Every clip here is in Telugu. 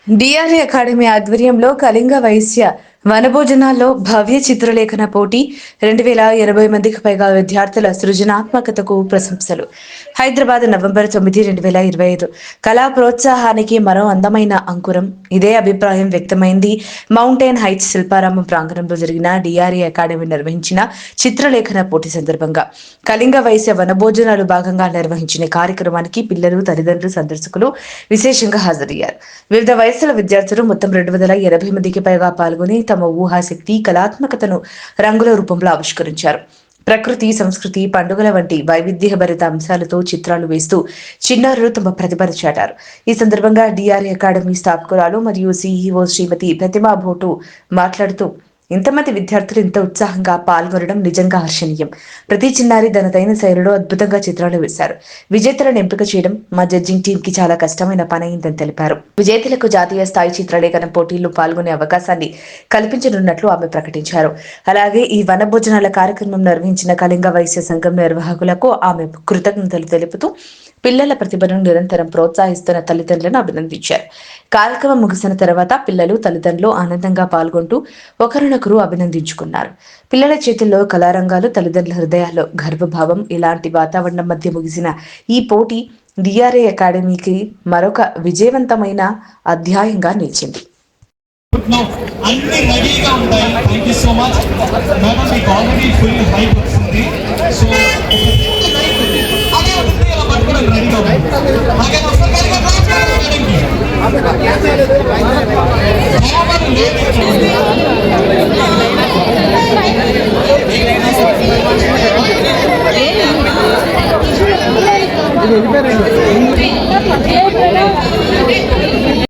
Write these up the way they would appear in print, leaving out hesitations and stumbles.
డిఆర్ఏ అకాడమీ ఆధ్వర్యంలో కళింగ వైశ్య వనభోజనాల్లో భవ్య చిత్రలేఖన పోటీ 2080 మందికి పైగా విద్యార్థుల సృజనాత్మకతకు ప్రశంసలు. హైదరాబాద్ నవంబర్ 9, 2025. కళా ప్రోత్సాహానికి మరో అందమైన అంకురం. ఇదే అభిప్రాయం వ్యక్తమైంది మౌంటైన్ హైట్స్ శిల్పారామం ప్రాంగణంలో జరిగిన డిఆర్ఏ అకాడమీ నిర్వహించిన చిత్రలేఖన పోటీ సందర్భంగా. కళింగ వైశ్య వనభోజనాలు భాగంగా నిర్వహించిన కార్యక్రమానికి పిల్లలు, తల్లిదండ్రులు, సందర్శకులు విశేషంగా హాజరయ్యారు. వివిధ వయసుల విద్యార్థులు మొత్తం 280 మందికి పైగా పాల్గొని తమ ఊహాశక్తి, కళాత్మకతను రంగుల రూపంలో ఆవిష్కరించారు. ప్రకృతి, సంస్కృతి, పండుగల వంటి వైవిధ్యభరిత అంశాలతో చిత్రాలు వేస్తూ చిన్నారులు తమ ప్రతిభను చాటారు. ఈ సందర్భంగా డిఆర్ఏ అకాడమీ స్థాపకురాలు మరియు సిఇఓ శ్రీమతి ప్రతిమా భోటు మాట్లాడుతూ, ఇంతమంది విద్యార్థులు ఇంత ఉత్సాహంగా పాల్గొనడం నిజంగా హర్షణీయం. ప్రతి చిన్నారి తనదైన శైలిలో అద్భుతంగా చిత్రాలు వేశారు. విజేతలను ఎంపిక చేయడం మా జడ్జింగ్ టీం కి చాలా కష్టమైన పని అయిందని తెలిపారు. విజేతలకు జాతీయ స్థాయి చిత్రలేఖన పోటీల్లో పాల్గొనే అవకాశాన్ని కల్పించనున్నట్లు ఆమె ప్రకటించారు. అలాగే ఈ వనభోజనాల కార్యక్రమం నిర్వహించిన కళింగ వైశ్య సంఘం నిర్వాహకులకు ఆమె కృతజ్ఞతలు తెలుపుతూ పిల్లల ప్రతిభను నిరంతరం ప్రోత్సహిస్తున్న తల్లిదండ్రులను అభినందించారు. కార్యక్రమం ముగిసిన తర్వాత పిల్లలు, తల్లిదండ్రులు ఆనందంగా పాల్గొంటూ ఒకరినొకరు అభినందించుకున్నారు. పిల్లల చేతుల్లో కళారంగాలు, తల్లిదండ్రుల హృదయాల్లో గర్వభావం. ఇలాంటి వాతావరణం మధ్య ముగిసిన ఈ పోటీ డిఆర్ఏ అకాడమీకి మరొక విజయవంతమైన అధ్యాయంగా నిలిచింది.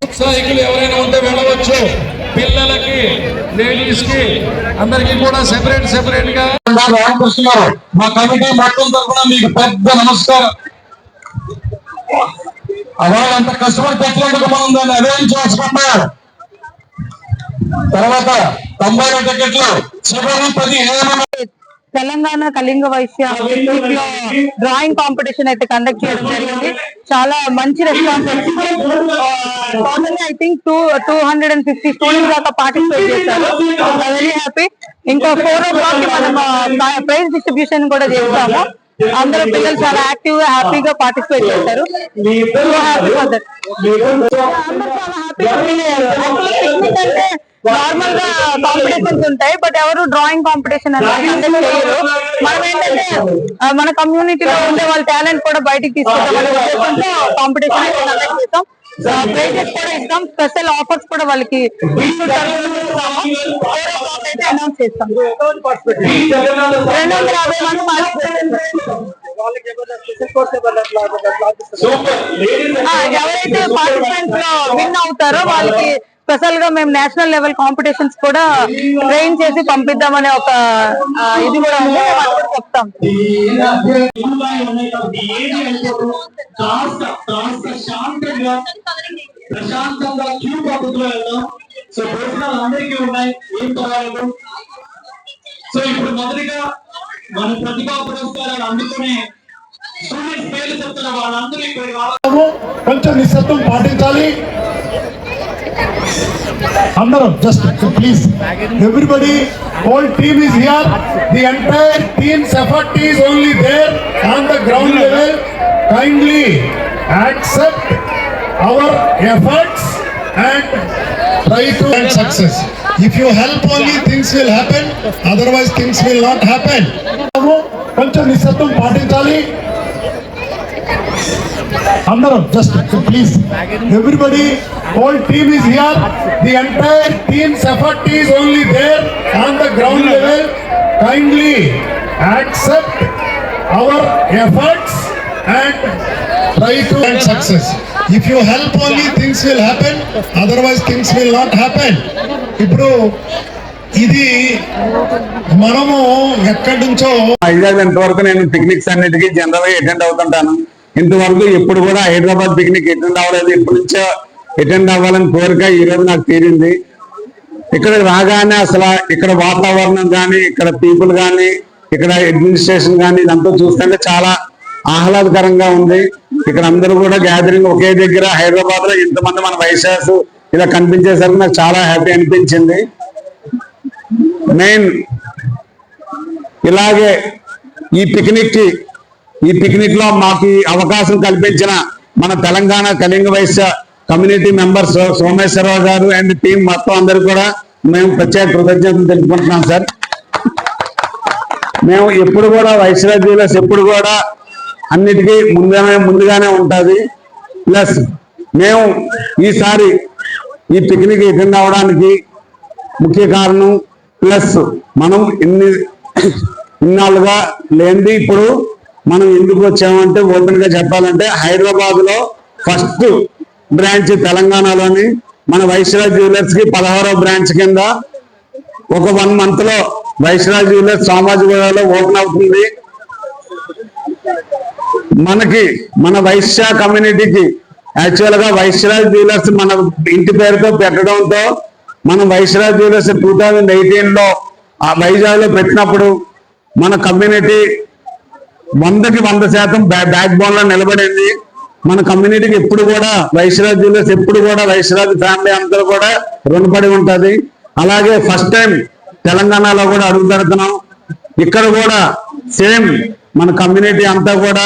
ఉత్సాహికులు ఎవరైనా ఉంటే వెళ్ళవచ్చు. పిల్లలకి, లేడీస్ కి అందరికి కూడా సెపరేట్ గా రామకృష్ణ మా కమిటీ మొత్తం తరఫున మీకు పెద్ద నమస్కారం. వాళ్ళంత కష్టపడి పెట్టినందుకు మనం దాన్ని అరేంజ్ చేసుకున్నారు. తర్వాత 90 టికెట్లు చివరి 10 తెలంగాణ కళింగ వైశ్య డ్రాయింగ్ కాంపిటీషన్ అయితే కండక్ట్ చేయడం జరిగింది. చాలా మంచి రెస్పాన్స్ వచ్చింది. ఐ థింక్ 250 స్టూడెంట్స్ దాకా పార్టిసిపేట్ చేశారు. Very happy. ఇంకా 4 o'clock మనం ప్రైజ్ డిస్ట్రిబ్యూషన్ కూడా చేస్తాము. అందరూ పిల్లలు చాలా యాక్టివ్ గా, హ్యాపీగా పార్టిసిపేట్ చేశారు. నార్మల్ గా కాంపిటీషన్స్ ఉంటాయి, బట్ ఎవరు డ్రాయింగ్ కాంపిటీషన్ అనేది కండక్ట్ చేయరు. మనం ఏంటంటే మన కమ్యూనిటీలో ఉండే వాళ్ళ టాలెంట్ కూడా బయటికి తీసుకుంటాం ఉద్దేశంతో కాంపిటీషన్ కండక్ట్ చేస్తాం. ప్రైజెస్ కూడా ఇస్తాం. స్పెషల్ ఆఫర్స్ కూడా వాళ్ళకి అనౌన్స్ చేస్తాం. 250 మంది ఎవరైతే పార్టిసిపెంట్స్ లో విన్ అవుతారో వాళ్ళకి స్పెషల్ గా మేము నేషనల్ లెవెల్ కాంపిటీషన్స్ కూడా ట్రైన్ చేసి పంపిద్దామనే ఒక ఇది కూడా ఉంది. చెప్తాం. ప్రశాంతంగా క్యూ పద్ధతిలో వెళ్దాం. సో భోజనాలు అందరికీ ఉన్నాయి, ఏం పర్వాలేదు. సో ఇప్పుడు మొదటిగా మన ప్రతిభా పురస్కారాలు అందుకునే స్టూడెంట్స్ పేర్లు చెప్తున్న వాళ్ళందరూ ఇక్కడ కొంచెం నిశ్శబ్దం పాటించాలి. అందరం just please everybody, whole team is here. The entire team's effort is only there on the ground level. Kindly accept our efforts and try to get success. If you help only, things will happen, otherwise things will not happen. కొంచెం నిశ్శబ్దం పాటించాలి. అందరం just please everybody, whole team is here. The entire team's effort is only there on the ground level. Kindly accept our efforts and try to get success. If you help only, things will happen, otherwise things will not happen. ఇప్పుడు ఇది మనము ఎక్కడి నుంచో ఇంతవరకు నేను పిక్నిక్స్ అన్నిటికీ జనరల్ గా అటెండ్ అవుతుంటాను. ఇంతవరకు ఎప్పుడు కూడా హైదరాబాద్ పిక్నిక్ అటెండ్ అవ్వలేదు. ఇప్పటి నుంచో అటెండ్ అవ్వాలని కోరిక ఈ రోజు నాకు తీరింది. ఇక్కడ రాగానే అసలు ఇక్కడ వాతావరణం కానీ, ఇక్కడ పీపుల్ కానీ, ఇక్కడ అడ్మినిస్ట్రేషన్ కానీ ఇదంతా చూస్తుంటే చాలా ఆహ్లాదకరంగా ఉంది. ఇక్కడ అందరూ కూడా గ్యాదరింగ్ ఒకే దగ్గర. హైదరాబాద్ లో ఇంతమంది మన వైశాస్ ఇలా కనిపించేసరికి నాకు చాలా హ్యాపీ అనిపించింది. మెయిన్ ఇలాగే ఈ పిక్నిక్ లో మాకు అవకాశం కల్పించిన మన తెలంగాణ కళింగ వైశ్య కమ్యూనిటీ మెంబర్స్ సోమేశ్వరరావు గారు అండ్ టీం మొత్తం అందరూ కూడా మేము ప్రత్యేక కృతజ్ఞతలు తెలుపుకుంటున్నాం సార్. మేము ఎప్పుడు కూడా వైశ్య జ్యువెలర్స్ ఎప్పుడు కూడా అన్నిటికీ ముందుగానే ఉంటుంది. ప్లస్ మేము ఈసారి ఈ పిక్నిక్ అటెండ్ అవడానికి ముఖ్య కారణం ప్లస్ మనం ఇన్నాళ్ళుగా లేనిది ఇప్పుడు మనం ఎందుకు వచ్చామంటే ఓపెన్ గా చెప్పాలంటే హైదరాబాద్ లో ఫస్ట్ బ్రాంచ్ తెలంగాణలోని మన వైశ్యరాజ్ జ్యువెలర్స్ కి 16వ బ్రాంచ్ కింద ఒక 1 month లో వైశ్యరాజ్ జ్యువెలర్స్ సామాజిగూడలో ఓపెన్ అవుతుంది. మన వైశ్య కమ్యూనిటీకి యాక్చువల్ గా వైశ్యరాజ్ జ్యువెలర్స్ మన ఇంటి పేరుతో పెట్టడంతో మనం వైశ్యరాజ్ జ్యువెలర్స్ 2018లో వైజాగ్ లో పెట్టినప్పుడు మన కమ్యూనిటీ 100కి 100% బ్యాక్ బోన్ లో నిలబడింది. మన కమ్యూనిటీకి ఎప్పుడు కూడా వైశ్యరాజ్ జ్యువెలర్స్ ఎప్పుడు కూడా వైశ్యరాజ్ ఫ్యామిలీ అందరూ కూడా రుణపడి ఉంటది. అలాగే ఫస్ట్ టైం తెలంగాణలో కూడా అడుగు పెడుతున్నాం. ఇక్కడ కూడా సేమ్ మన కమ్యూనిటీ అంతా కూడా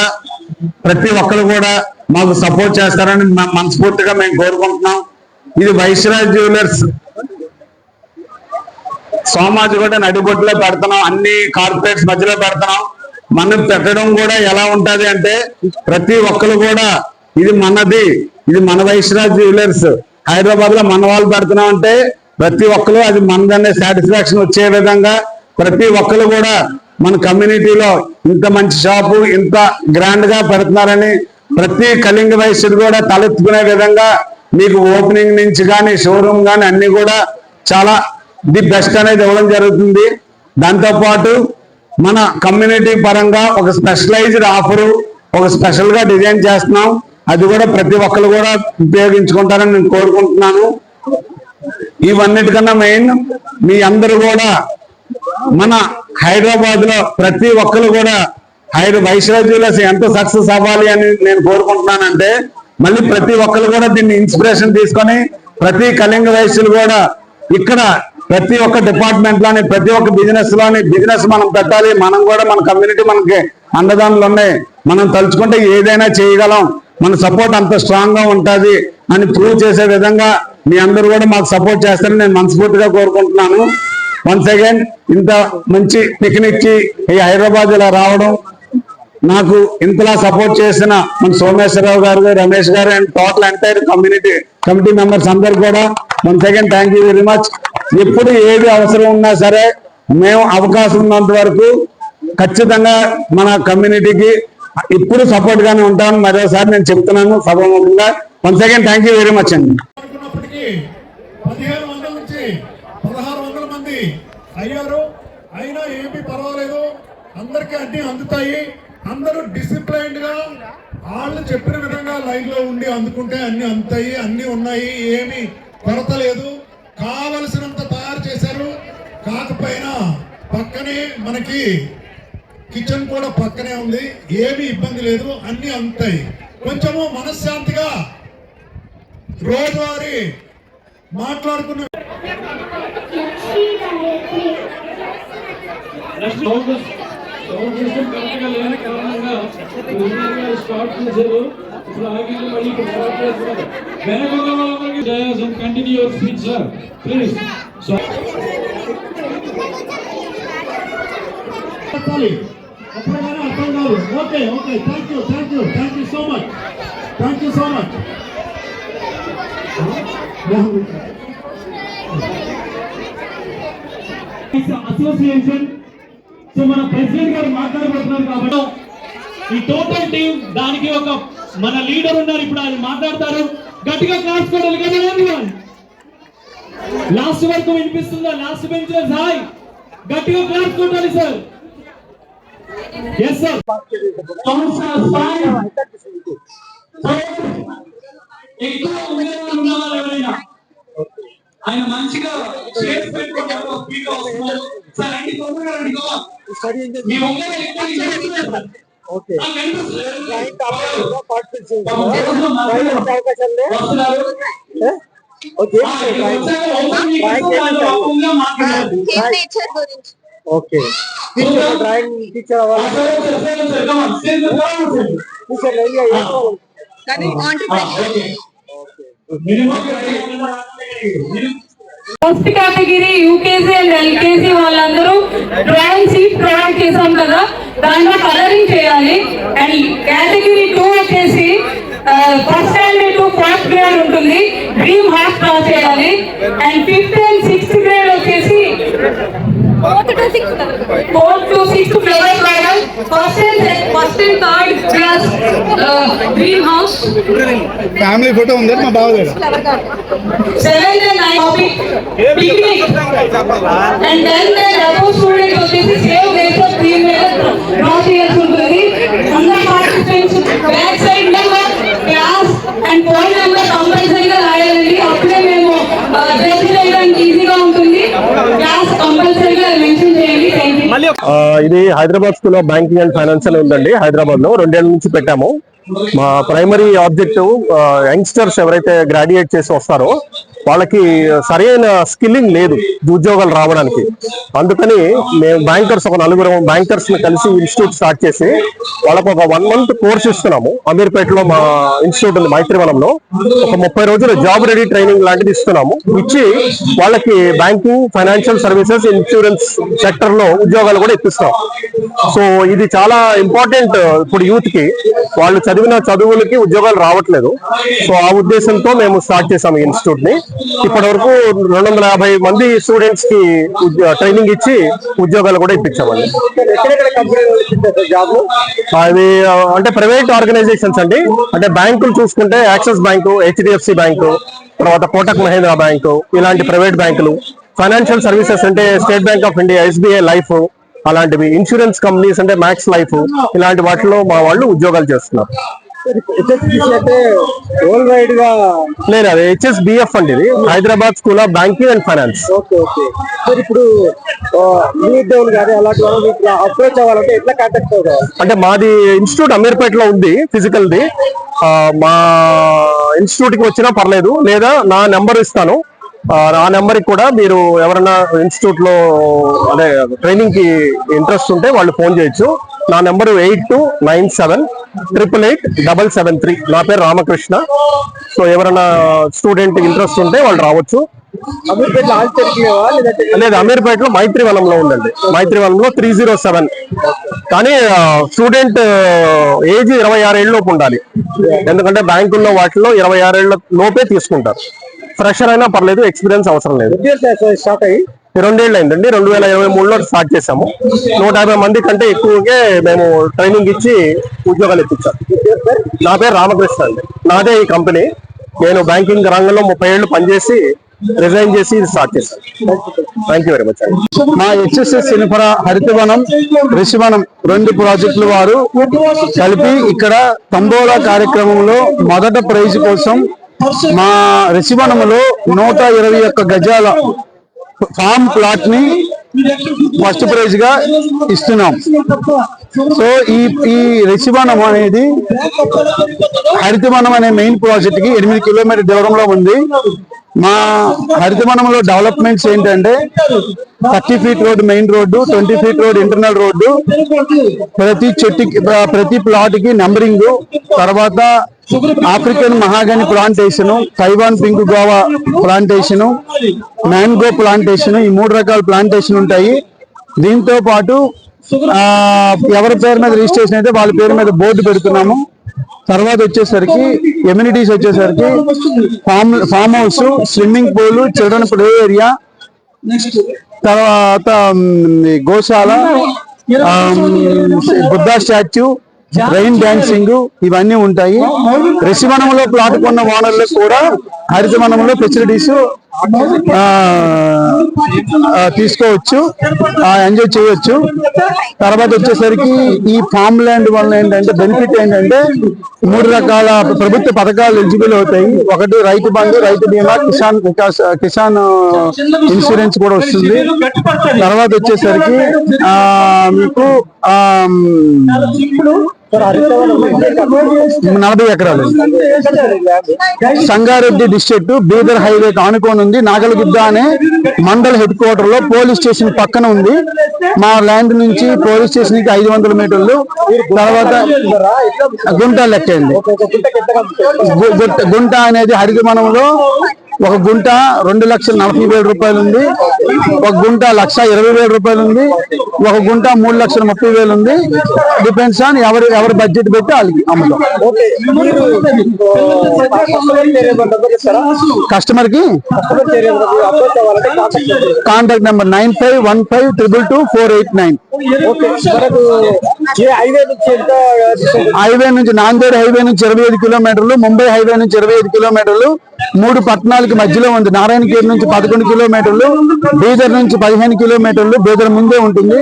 ప్రతి ఒక్కరు కూడా మాకు సపోర్ట్ చేస్తారని మనస్ఫూర్తిగా మేము కోరుకుంటున్నాం. ఇది వైశ్యరాజ్ జ్యువెలర్స్ సోమాజిగూడ నడిబొట్టులో పెడుతున్నాం, అన్ని కార్పొరేట్స్ మధ్యలో పెడుతున్నాం. మనం పెట్టడం కూడా ఎలా ఉంటది అంటే ప్రతి ఒక్కరు కూడా ఇది మనది, ఇది మన వైశ్యరాజ్ జ్యువెలర్స్ హైదరాబాద్ లో మన వాళ్ళు పెడుతున్నాం అంటే ప్రతి ఒక్కరు అది మనదనే సాటిస్ఫాక్షన్ వచ్చే విధంగా ప్రతి ఒక్కరు కూడా మన కమ్యూనిటీలో ఇంత మంచి షాపు ఇంత గ్రాండ్ గా పెడుతున్నారని ప్రతి కళింగ వైశ్యుడు కూడా తలెత్తుకునే విధంగా మీకు ఓపెనింగ్ నుంచి కానీ షోరూమ్ కానీ అన్ని కూడా చాలా ది బెస్ట్ అనేది ఇవ్వడం జరుగుతుంది. దాంతో పాటు మన కమ్యూనిటీ పరంగా ఒక స్పెషలైజ్డ్ ఆఫరు ఒక స్పెషల్ గా డిజైన్ చేస్తున్నాం. అది కూడా ప్రతి ఒక్కరు కూడా ఉపయోగించుకుంటారని నేను కోరుకుంటున్నాను. ఇవన్నిటికన్నా మెయిన్ మీ అందరూ కూడా మన హైదరాబాద్ లో ప్రతి ఒక్కరు కూడా వైశ్యరాజ్ జ్యువెలర్స్ ఎంత సక్సెస్ అవ్వాలి అని నేను కోరుకుంటున్నానంటే మళ్ళీ ప్రతి ఒక్కరు కూడా దీన్ని ఇన్స్పిరేషన్ తీసుకొని ప్రతి కళింగ వైశ్యులు కూడా ఇక్కడ ప్రతి ఒక్క డిపార్ట్మెంట్ లోని ప్రతి ఒక్క బిజినెస్ మనం పెట్టాలి. మనం కూడా మన కమ్యూనిటీ మనకి అండదానులు ఉన్నాయి, మనం తలుచుకుంటే ఏదైనా చేయగలం, మన సపోర్ట్ అంత స్ట్రాంగ్ గా ఉంటుంది అని ప్రూవ్ చేసే విధంగా మీ అందరూ కూడా మాకు సపోర్ట్ చేస్తారని నేను మనస్ఫూర్తిగా కోరుకుంటున్నాను. వన్స్ అగైన్ ఇంత మంచి పిక్నిక్ కి ఈ హైదరాబాద్ ఇలా రావడం నాకు ఇంతలా సపోర్ట్ చేసిన మన సోమేశ్వరరావు గారు, రమేష్ గారు and total entire committee members అందరు కూడా once again thank you very much. ఎప్పుడు ఏది అవసరం ఉన్నా సరే మేము అవకాశం ఉన్నంత వరకు ఖచ్చితంగా మన కమ్యూనిటీకి ఇప్పుడు సపోర్ట్ గానే ఉంటామని మరోసారి నేను చెప్తున్నాను సభాముఖంగా. Once again thank you very much అండి. 1500 నుంచి 1600 మంది అయ్యారు. అయినా ఏమీ పర్వాలేదు, అందరికీ అన్ని అందుతాయి. అందరూ డిసిప్లైన్డ్ గా వాళ్ళు చెప్పిన విధంగా లైన్ లో ఉండి అందుకుంటే అన్ని అందుతాయి, అన్ని ఉన్నాయి, ఏమి కొరత లేదు. కావలసినంత తయారు చేశారు. కాకపోయినా పక్కనే మనకి కిచెన్ కూడా పక్కనే ఉంది, ఏమి ఇబ్బంది లేదు, అన్ని అందుతాయి. కొంచెము మనశ్శాంతిగా రోజువారీ మాట్లాడుకున్న continue your speech sir please. అప్పుడైనా అర్థం కాదు. Okay okay thank you so much. Association so మన ప్రెసిడెంట్ గారు మాట్లాడబోతున్నారు కాబట్టి ఈ టోటల్ టీం దానికి ఒక మన లీడర్ ఉన్నారు, ఇప్పుడు ఆయన మాట్లాడతారు. గట్టిగా క్లాస్ కొట్టాలి కదా, లాస్ట్ వరకు వినిపిస్తుందా? లాస్ట్ బెంచర్స్ హాయ్, గట్టిగా క్లాస్ కొట్టాలి సార్. Yes sir. ఎక్కువ ఎవరైనా ఆయన మంచిగా షేడ్స్ పెట్టుకుంటారు, ఫ్రీగా వస్తున్నారు. సార్ రండి, తొందరగా రండి, మీ ముందర ఎక్కువ చేస్తున్నారు. ఓకే డ్రాయింగ్ టీచర్ అవ్వాలి. First category UKG and LKG వాళ్ళందరూ డ్రాయింగ్ షీట్ ప్రొవైడ్ చేసాం కదా, దాంట్లో కలరింగ్ చేయాలి. అండ్ కేటగిరీ 2 వచ్చేసి first standard to 4th grade ఉంటుంది, డ్రీమ్ హార్ట్ డ్రా చేయాలి. And 5th and 6th grade వచ్చేసి 4th to 6th flower garden, first and third class dream house. Family photo ఉంది మా బావ దగ్గర. 7th and 9th picnic. And then the above student వచ్చేసి సేవ్ నేచర్ థీమ్ మీద డ్రా చేయాల్సి ఉంటుంది. అందరూ participants back side number, class and phone number కంపల్సరీగా రాయాలండి. అప్పుడే మేము జడ్జ్ చేయడానికి ఈజీగా ఉంటుంది. క్లాస్ కంపల్సరీగా మెన్షన్ చేయండి. Thank you. ఇది Hyderabad school of banking and financial ఉందండి. హైదరాబాద్ లో 2 ఏళ్ల నుంచి పెట్టాము. మా ప్రైమరీ ఆబ్జెక్టివ్ యంగ్స్టర్స్ ఎవరైతే గ్రాడ్యుయేట్ చేసి వస్తారో వాళ్ళకి సరైన స్కిల్లింగ్ లేదు ఉద్యోగాలు రావడానికి. అందుకని మేము బ్యాంకర్స్, ఒక 4 బ్యాంకర్స్ ని కలిసి ఇన్స్టిట్యూట్ స్టార్ట్ చేసి వాళ్ళకు ఒక 1 month కోర్స్ ఇస్తున్నాము. అమీర్పేటలో మా ఇన్స్టిట్యూట్ ఉంది, మైత్రివనంలో. ఒక 30 రోజుల జాబ్ రెడీ ట్రైనింగ్ లాంటిది ఇస్తున్నాము. ఇచ్చి వాళ్ళకి banking, financial services, insurance sector లో ఉద్యోగాలు కూడా ఇప్పిస్తాం. సో ఇది చాలా ఇంపార్టెంట్ ఇప్పుడు యూత్ కి. వాళ్ళు చదివిన చదువులకి ఉద్యోగాలు రావట్లేదు. సో ఆ ఉద్దేశంతో మేము స్టార్ట్ చేసాము ఈ ఇన్స్టిట్యూట్ ని. ఇప్పటి వరకు 250 మంది స్టూడెంట్స్ కి ట్రైనింగ్ ఇచ్చి ఉద్యోగాలు కూడా ఇప్పించామండి. అవి అంటే ప్రైవేట్ ఆర్గనైజేషన్స్ అండి. అంటే బ్యాంకులు చూసుకుంటే యాక్సిస్ బ్యాంకు, HDFC బ్యాంకు, తర్వాత కోటక్ మహేంద్ర బ్యాంకు, ఇలాంటి ప్రైవేట్ బ్యాంకులు. ఫైనాన్షియల్ సర్వీసెస్ అంటే state bank of India, SBI life, అలాంటివి. ఇన్సూరెన్స్ కంపెనీస్ అంటే మ్యాక్స్ లైఫ్, ఇలాంటి వాటిలో మా వాళ్ళు ఉద్యోగాలు చేస్తున్నారు. లేదు, అది HSBF అండి. ఇది Hyderabad school of banking and finance. ఇప్పుడు అప్రోచ్ అవ్వాలంటే ఎట్లా కాంటాక్ట్ అవ్వాలి? అంటే మాది ఇన్స్టిట్యూట్ అమీర్పేటలో ఉంది ఫిజికల్ది. మా ఇన్స్టిట్యూట్ కి వచ్చినా పర్లేదు, లేదా నా నెంబర్ ఇస్తాను. ఆ నెంబర్ కి కూడా మీరు ఎవరైనా ఇన్స్టిట్యూట్ లో అదే ట్రైనింగ్ కి ఇంట్రెస్ట్ ఉంటే వాళ్ళు ఫోన్ చేయొచ్చు. నా నెంబర్ 8297888773. నా పేరు రామకృష్ణ. సో ఎవరైనా స్టూడెంట్ ఇంట్రెస్ట్ ఉంటే వాళ్ళు రావచ్చు. లేదు, అమీర్పేటలో మైత్రివనంలో ఉందండి. మైత్రివనంలో 307. కానీ స్టూడెంట్ ఏజ్ 26 ఏళ్ళ లోపు ఉండాలి. ఎందుకంటే బ్యాంకుల్లో వాటిలో 26 ఏళ్ళ లోపే తీసుకుంటారు. ఫ్రెషర్ అయినా పర్లేదు, ఎక్స్పీరియన్స్ అవసరం లేదు. 2 ఏళ్ళు అయిందండి. 2023లో స్టార్ట్ చేసాము. 150 మంది కంటే ఎక్కువగా మేము ట్రైనింగ్ ఇచ్చి ఉద్యోగాలు ఇప్పించాం. నా పేరు రామకృష్ణ అండి. నాదే ఈ కంపెనీ. నేను బ్యాంకింగ్ రంగంలో 30 ఏళ్ళు పనిచేసి రిజైన్ చేసి స్టార్ట్ చేశాను. థ్యాంక్ యూ వెరీ మచ్ అండి. మా HSS ఇన్ఫ్రా, హరితవనం, రిషివనం 2 ప్రాజెక్టులు వారు కలిపి ఇక్కడ తంబోలా కార్యక్రమంలో మొదట ప్రైజ్ కోసం మా రిషివనంలో 121 గజాల ఫామ్ ప్లాట్ ని ఫస్ట్ ప్రైజ్ గా ఇస్తున్నాం. సో ఈ రిషివనం అనేది హరితవనం అనే మెయిన్ ప్రాజెక్ట్ కి 8 కిలోమీటర్ దూరంలో ఉంది. మా హరితవనంలో డెవలప్మెంట్స్ ఏంటంటే 30 feet road main road, 20 feet road internal road, ప్రతి చెట్టుకి, ప్రతి ప్లాట్ కి నెంబరింగ్, తర్వాత African mahogany plantation, Taiwan pink Goa plantation, mango plantation, ఈ 3 రకాల ప్లాంటేషన్ ఉంటాయి. దీంతో పాటు ఎవరి పేరు మీద రిజిస్ట్రేషన్ అయితే వాళ్ళ పేరు మీద బోర్డు పెడుతున్నాము. తర్వాత వచ్చేసరికి ఎమ్యూనిటీస్ వచ్చేసరికి farm house, swimming pool, children play area, తర్వాత గోశాల, బుద్ధా స్టాచ్యూ, రైన్ డాన్సింగ్, ఇవన్నీ ఉంటాయి. రిషివనంలో ప్లాట్ కొన్న ఓనర్లకు కూడా హరితవనంలో ఫెసిలిటీస్ తీసుకోవచ్చు, ఎంజాయ్ చేయొచ్చు. తర్వాత వచ్చేసరికి ఈ ఫామ్ ల్యాండ్ వల్ల ఏంటంటే బెనిఫిట్ ఏంటంటే 3 రకాల ప్రభుత్వ పథకాలు ఎలిజిబుల్ అవుతాయి. ఒకటి రైతు బంధు, రైతు బీమా, కిసాన్ ఇన్సూరెన్స్ కూడా వస్తుంది. తర్వాత వచ్చేసరికి మీకు 40 ఎకరాలు సంగారెడ్డి డిస్ట్రిక్ట్ బీదర్ హైవే ఆనుకొని ఉంది. నాగలగుద్ద అనే మండల్ హెడ్ క్వార్టర్ లో పోలీస్ స్టేషన్ పక్కన ఉంది. మా ల్యాండ్ నుంచి పోలీస్ స్టేషన్ కి 500 మీటర్లు. తర్వాత గుంట లెక్కండి. గుంట అనేది హరితవనంలో ఒక గుంట 2,40,000 రూపాయలు ఉంది, ఒక గుంట 1,20,000 రూపాయలు ఉంది, ఒక గుంట 3,30,000 ఉంది. డిపెండ్స్ ఆన్ ఎవరి బడ్జెట్ పెట్టి వాళ్ళకి అమ్ముతాం. కస్టమర్ కి కాంటాక్ట్ నెంబర్ 9515222489. హైవే నుంచి నాందేడ్ హైవే నుంచి 25 కిలోమీటర్లు, ముంబై హైవే నుంచి 25 కిలోమీటర్లు, 3 పట్టణాలకి మధ్యలో ఉంది. నారాయణఖేడ్ నుంచి 11 కిలోమీటర్లు, బీదర్ నుంచి 15 కిలోమీటర్లు, బీదర్ ముందే ఉంటుంది.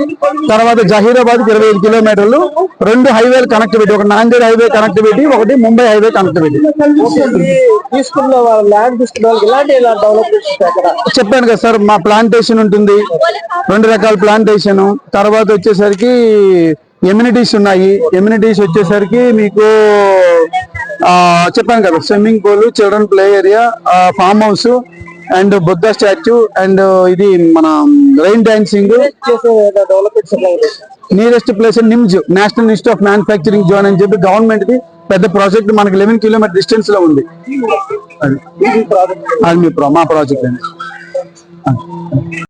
తర్వాత జహీరాబాద్ 25 కిలోమీటర్లు. 2 హైవేలు కనెక్టివిటీ, ఒక నాందేడ్ హైవే కనెక్టివిటీ, ఒకటి ముంబై హైవే కనెక్టివిటీ. చెప్పాను కదా సార్, మా ప్లాంటేషన్ ఉంటుంది, 2 రకాల ప్లాంటేషన్. తర్వాత వచ్చేసరికి ఎమ్యూనిటీస్ ఉన్నాయి. ఎమ్యూనిటీస్ వచ్చేసరికి మీకు చెప్పాను కదా, swimming pool, children play area, farm house and Buddha statue and ఇది మన rain dancing. Nearest place NIMZ, national institute of manufacturing zone అని చెప్పి గవర్నమెంట్ ది పెద్ద ప్రాజెక్ట్ మనకి 11 కిలోమీటర్ డిస్టెన్స్ లో ఉంది. అది మా ప్రాజెక్ట్ అండి.